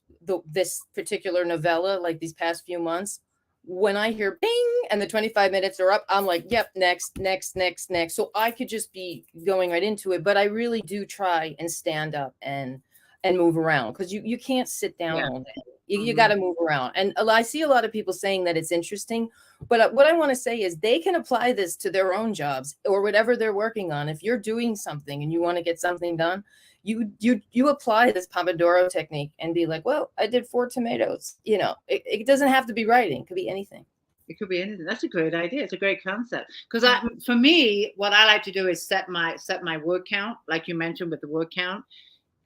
this particular novella, like these past few months, when I hear bing and the 25 minutes are up, I'm like, yep, next, next, next, next. So I could just be going right into it. But I really do try and stand up and move around, because you can't sit down all day. You got to move around. And I see a lot of people saying that it's interesting, but what I want to say is they can apply this to their own jobs or whatever they're working on. If you're doing something and you want to get something done, you apply this Pomodoro technique and be like, well, I did 4 tomatoes. It doesn't have to be writing. It could be anything. It could be anything. That's a great idea. It's a great concept. Because for me, what I like to do is set my word count, like you mentioned with the word count.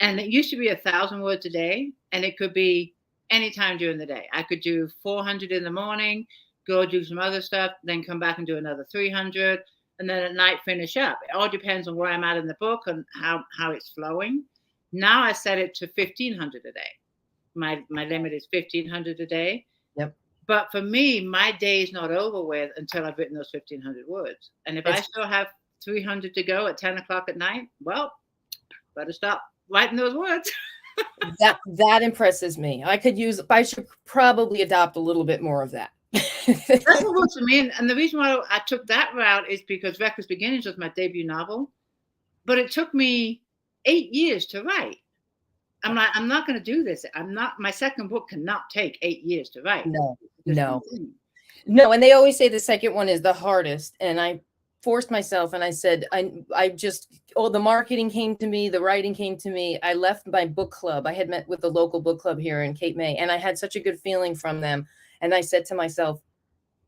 And it used to be 1,000 words a day, and it could be anytime during the day. I could do 400 in the morning, go do some other stuff, then come back and do another 300, and then at night finish up. It all depends on where I'm at in the book and how it's flowing. Now I set it to 1,500 a day. My limit is 1,500 a day. Yep. But for me, my day is not over with until I've written those 1,500 words. And if I still have 300 to go at 10 o'clock at night, well, better stop writing those words. that impresses me. I should probably adopt a little bit more of that. That's what works for me. And the reason why I took that route is because Reckless Beginnings was my debut novel, but it took me 8 years to write. I'm not going to do this. My second book cannot take 8 years to write. No. And they always say the second one is the hardest. And I forced myself, and I said, the marketing came to me, the writing came to me. I left my book club. I had met with the local book club here in Cape May, and I had such a good feeling from them. And I said to myself,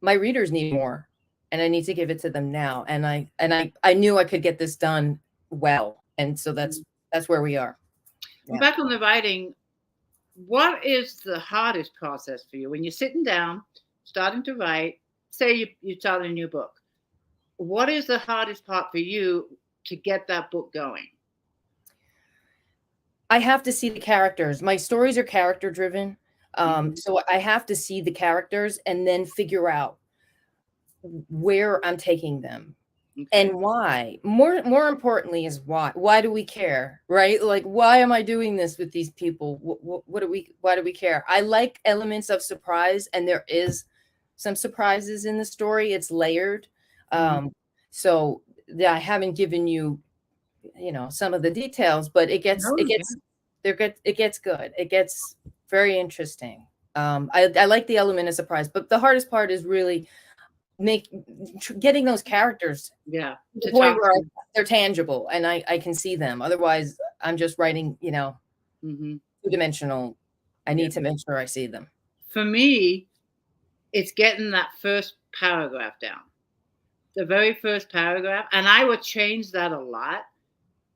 my readers need more, and I need to give it to them now. And I knew I could get this done well. And so that's where we are. Yeah. Back on the writing, what is the hardest process for you when you're sitting down, starting to write? Say you start a new book. What is the hardest part for you to get that book going? I have to see the characters. My stories are character driven. So I have to see the characters and then figure out where I'm taking them. Okay. And why. More importantly is why. Why do we care? Right? Like, why am I doing this with these people? Why do we care? I like elements of surprise, and there is some surprises in the story. It's layered. So I haven't given you, some of the details, but it gets good. It gets very interesting. I like the element of surprise, but the hardest part is really getting those characters to the point where they're tangible and I can see them. Otherwise, I'm just writing, two-dimensional. I need to make sure I see them. For me, it's getting that first paragraph down. The very first paragraph, and I would change that a lot,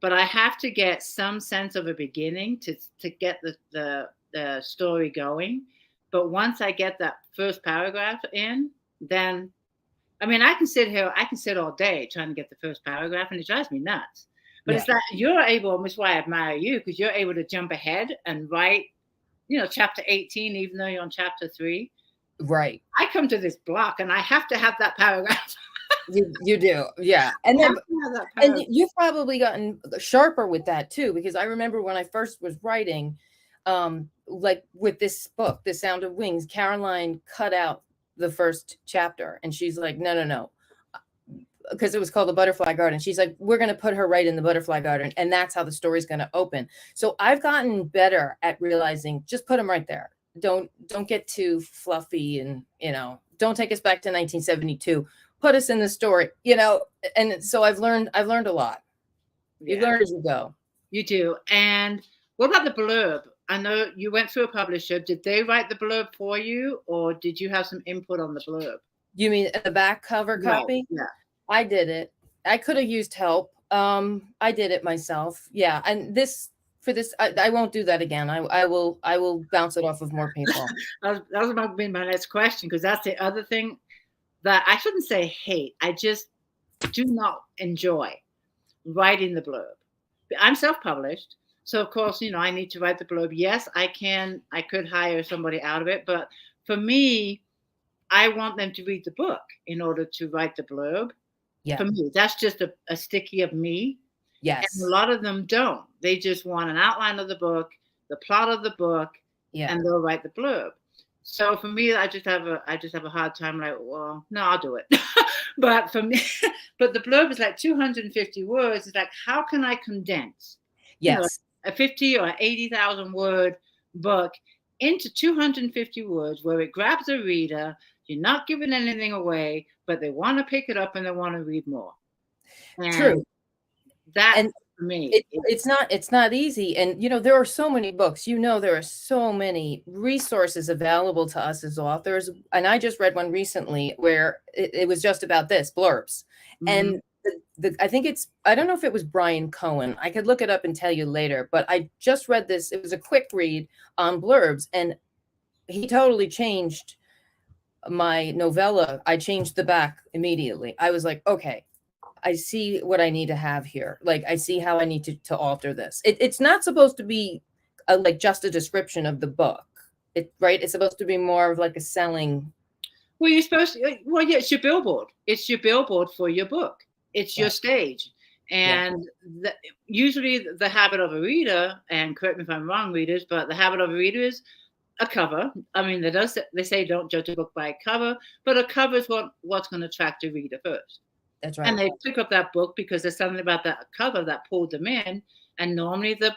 but I have to get some sense of a beginning to get the story going. But once I get that first paragraph in, then, I can sit all day trying to get the first paragraph, and it drives me nuts. But it's that you're able, and that's why I admire you, because you're able to jump ahead and write, chapter 18, even though you're on chapter 3. Right. I come to this block and I have to have that paragraph. You do, yeah. And you've probably gotten sharper with that too, because I remember when I first was writing, like with this book, The Sound of Wings, Caroline cut out the first chapter, and she's like, no, because it was called The Butterfly Garden. She's like, we're going to put her right in the butterfly garden, and that's how the story's going to open. So I've gotten better at realizing, just put them right there. Don't get too fluffy, and don't take us back to 1972. Put us in the story, and so I've learned a lot. You learn as you go. You do. And what about the blurb? I know you went through a publisher. Did they write the blurb for you, or did you have some input on the blurb? You mean the back cover copy? Yeah. I did it. I could have used help. I did it myself. Yeah. And I won't do that again. I will bounce it off of more people. That was about to be my next question, because that's the other thing that I shouldn't say hate. I just do not enjoy writing the blurb. I'm self-published, so of course, I need to write the blurb. Yes, I could hire somebody out of it, but for me, I want them to read the book in order to write the blurb. Yeah. For me, that's just a sticky of me. And a Yes. lot of them don't. They just want an outline of the book, the plot of the book, Yeah. and they'll write the blurb. So for me, I just have a hard time. Like, well, no, I'll do it. But for me, but the blurb is like 250 words. It's like, how can I condense, Yes. a 50 or 80,000 word book into 250 words where it grabs the reader? You're not giving anything away, but they want to pick it up and they want to read more. And True. that And for me, it's not easy. And there are so many books, there are so many resources available to us as authors. And I just read one recently where it was just about this, blurbs. And I think I don't know if it was Brian Cohen. I could look it up and tell you later, but I just read this. It was a quick read on blurbs, and he totally changed my novella. I changed the back immediately. I was like, okay, I see what I need to have here. Like, I see how I need to alter this. It's not supposed to be like just a description of the book. Right? It's supposed to be more of like a selling. Well, you're supposed to. Well, yeah, it's your billboard. It's your billboard for your book. It's your stage. And usually the habit of a reader, and correct me if I'm wrong, readers, but the habit of a reader is a cover. I mean, they say don't judge a book by a cover, but a cover is what's going to attract a reader first. That's right. And they pick up that book because there's something about that cover that pulled them in. And normally the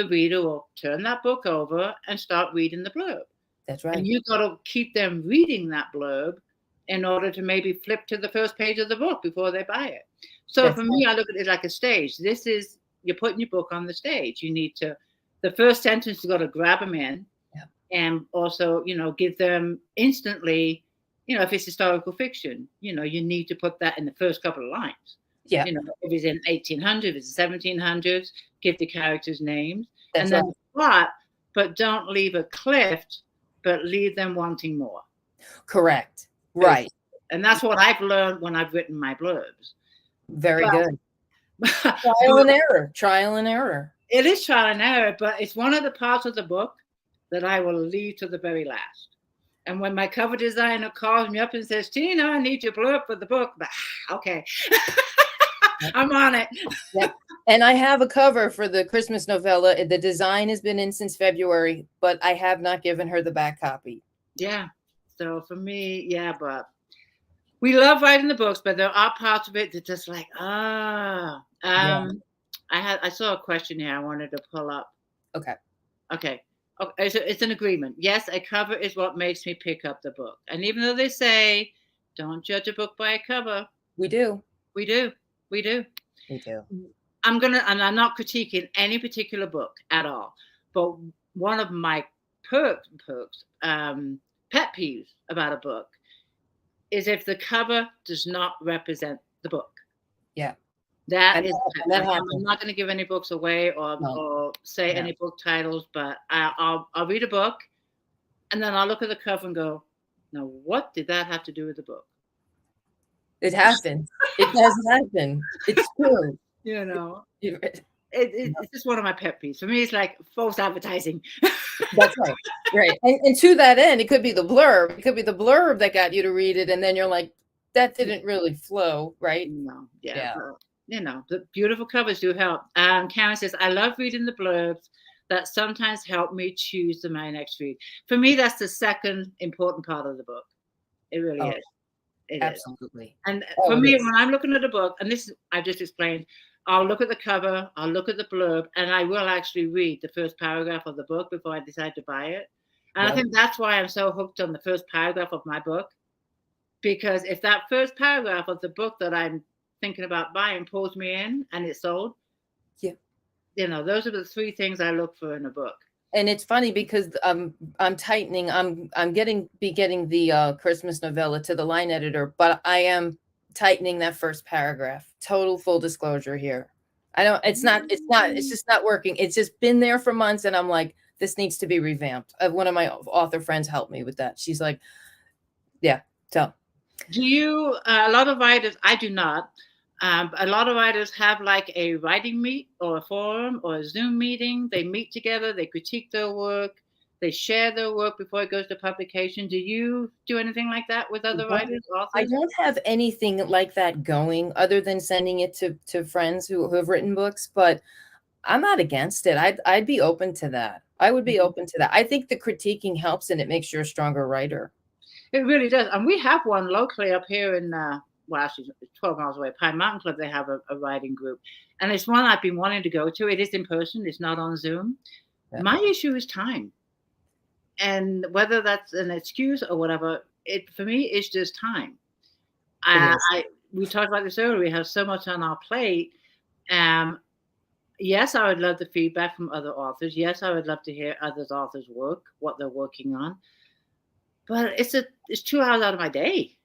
reader will turn that book over and start reading the blurb. That's right. And you've got to keep them reading that blurb in order to maybe flip to the first page of the book before they buy it. So for me, I look at it like a stage. You're putting your book on the stage. You need to, the first sentence, you got to grab them in, and also, give them instantly, if it's historical fiction, you need to put that in the first couple of lines. Yeah. If it's in 1800s, if it's 1700s, give the characters names. That's and then the plot, but don't leave a cliff, but leave them wanting more. Correct. Right. And that's what I've learned when I've written my blurbs. Very good. Trial and error. Trial and error. It is trial and error, but it's one of the parts of the book that I will leave to the very last. And when my cover designer calls me up and says, Tina, I need your blurb for the book. But, okay. I'm on it. Yep. And I have a cover for the Christmas novella. The design has been in since February, but I have not given her the back copy. Yeah. So for me, but we love writing the books, but there are parts of it that just like, I saw a question here I wanted to pull up. Okay. It's an agreement. Yes, a cover is what makes me pick up the book. And even though they say, don't judge a book by a cover. We do. I'm not critiquing any particular book at all. But one of my pet peeves about a book is if the cover does not represent the book. Yeah. That I'm not going to give any books away or say any book titles, but I'll read a book and then I'll look at the cover and go, now what did that have to do with the book? It happens. It does happen. It's true. It's just one of my pet peeves. For me, it's like false advertising. That's right. Right. And to that end, it could be the blurb. It could be the blurb that got you to read it. And then you're like, that didn't really flow, right? No. Yeah. The beautiful covers do help. Karen says, I love reading the blurbs that sometimes help me choose my next read. For me, that's the second important part of the book. It really is. It absolutely is. And for me, when I'm looking at a book, and this I just explained, I'll look at the cover, I'll look at the blurb, and I will actually read the first paragraph of the book before I decide to buy it. And I think that's why I'm so hooked on the first paragraph of my book. Because if that first paragraph of the book that I'm thinking about buying pulls me in and it's sold, those are the three things I look for in a book. And it's funny because I'm tightening. I'm getting the Christmas novella to the line editor, but I am tightening that first paragraph. Total full disclosure here. It's just not working. It's just been there for months, and I'm like, this needs to be revamped. One of my author friends helped me with that. She's like, so. Do you? A lot of writers, I do not. A lot of writers have like a writing meet or a forum or a Zoom meeting. They meet together, they critique their work, They share their work before it goes to publication. Do you do anything like that with other writers, I authors? don't have anything like that going other than sending it to friends who have written books, but I'm not against it. I'd be open to that. I would be open to that. I think the critiquing helps and it makes you a stronger writer. It really does. And we have one locally up here in, well, actually, it's 12 miles away, Pine Mountain Club. They have a writing group. And it's one I've been wanting to go to. It is in person, it's not on Zoom. Yeah. My issue is time. And whether that's an excuse or whatever, it for me is just time. We talked about this earlier. We have so much on our plate. Yes, I would love the feedback from other authors. Yes, I would love to hear others authors' work, what they're working on. But it's 2 hours out of my day.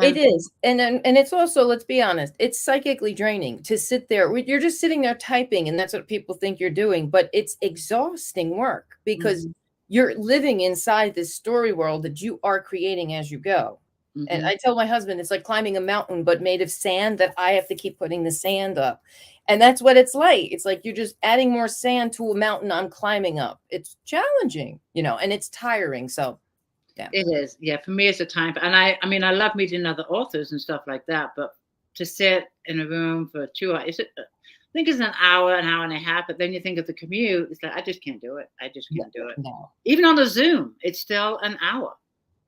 It is. And it's also, let's be honest, it's psychically draining to sit there. You're just sitting there typing, and that's what people think you're doing. But it's exhausting work because you're living inside this story world that you are creating as you go. And I tell my husband, it's like climbing a mountain, but made of sand that I have to keep putting the sand up. And that's what it's like. It's like you're just adding more sand to a mountain I'm climbing up. It's challenging, and it's tiring. So, yeah. It is. Yeah, for me, it's a time. And I mean, I love meeting other authors and stuff like that. But to sit in a room for 2 hours, I think it's an hour and a half. But then you think of the commute. It's like, I just can't do it. I just can't do it. No. Even on the Zoom, it's still an hour.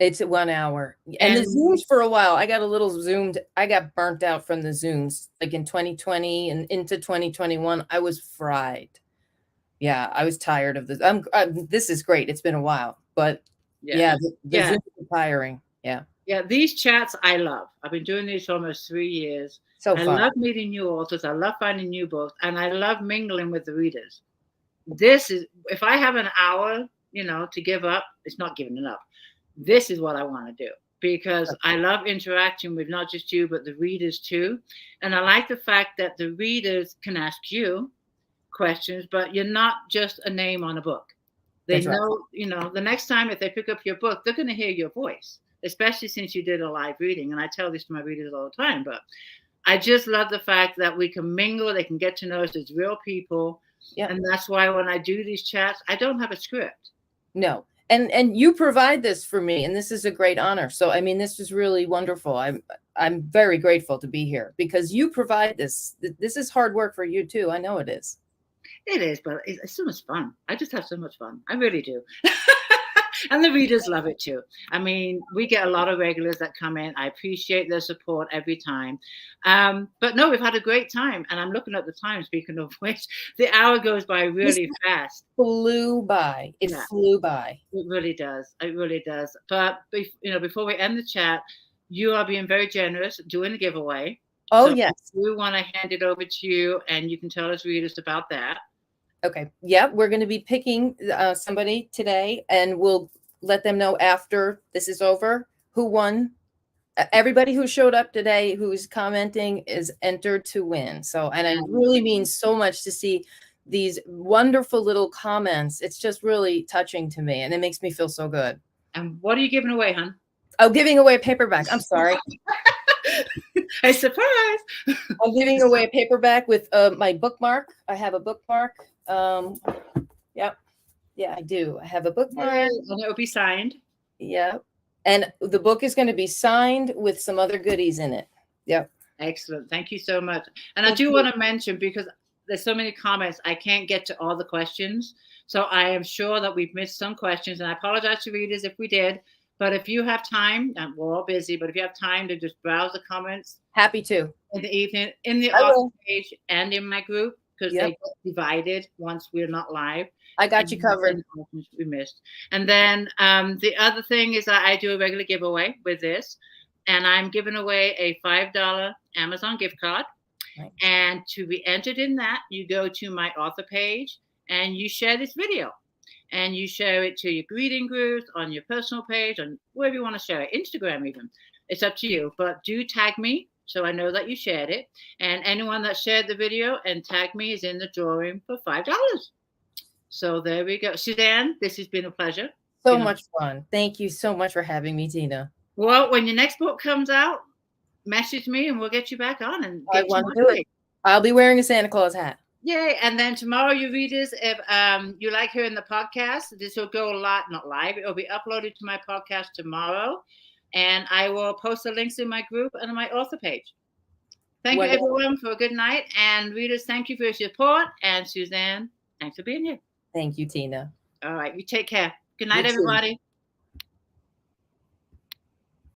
It's 1 hour. And the Zooms for a while, I got a little zoomed. I got burnt out from the Zooms like in 2020 and into 2021. I was fried. Yeah, I was tired of this. This is great. It's been a while, but the Zooms are tiring. Yeah. Yeah, these chats I love. I've been doing these for almost 3 years. So I fun. love meeting new authors. I love finding new books, and I love mingling with the readers. This is, if I have an hour, to give up, it's not giving it up. This is what I want to do because I love interacting with not just you, but the readers too. And I like the fact that the readers can ask you questions, but you're not just a name on a book. They know, the next time if they pick up your book, they're going to hear your voice, especially since you did a live reading. And I tell this to my readers all the time, but I just love the fact that we can mingle. They can get to know us as real people. Yep. And that's why when I do these chats, I don't have a script. No. And you provide this for me, and this is a great honor. So, I mean, this is really wonderful. I'm very grateful to be here because you provide this. This is hard work for you too. I know it is. It is, but it's so much fun. I just have so much fun. I really do. And the readers love it too. I mean, we get a lot of regulars that come in. I appreciate their support every time. But no, we've had a great time. And I'm looking at the time, speaking of which, the hour goes by really fast. Flew by. It flew by. It really does. It really does. But, before we end the chat, you are being very generous doing the giveaway. Oh, so yes. We want to hand it over to you, and you can tell us readers about that. Okay. Yeah, we're going to be picking somebody today, and we'll let them know after this is over who won. Everybody who showed up today who's commenting is entered to win. So, and it really means so much to see these wonderful little comments. It's just really touching to me, and it makes me feel so good. And what are you giving away, hon? Oh, giving away a paperback. I'm sorry. A surprise. I'm giving away a paperback with my bookmark. I have a bookmark. Yep. Yeah, I do. I have a bookmark. And it will be signed. Yep. And the book is going to be signed with some other goodies in it. Yep. Excellent. Thank you so much. And I do want to mention, because there's so many comments, I can't get to all the questions. So I am sure that we've missed some questions, and I apologize to readers if we did. But if you have time, and we're all busy, but if you have time to just browse the comments. Happy to. In the evening, in the author page and in my group, because they get divided once we're not live. I got you covered. We missed. And then the other thing is that I do a regular giveaway with this, and I'm giving away a $5 Amazon gift card. Right. And to be entered in that, you go to my author page and you share this video. And you share it to your greeting groups, on your personal page, on wherever you want to share it, Instagram even. It's up to you. But do tag me so I know that you shared it. And anyone that shared the video and tagged me is in the drawing for $5. So there we go. Suzanne, this has been a pleasure. So much fun. Thank you so much for having me, Tina. Well, when your next book comes out, message me and we'll get you back on. And I want to do it. I'll be wearing a Santa Claus hat. Yay. And then tomorrow, you readers, if you like hearing the podcast, this will go not live. It will be uploaded to my podcast tomorrow. And I will post the links in my group and on my author page. Thank you, everyone, for a good night. And readers, thank you for your support. And Suzanne, thanks for being here. Thank you, Tina. All right. You take care. Good night, everybody.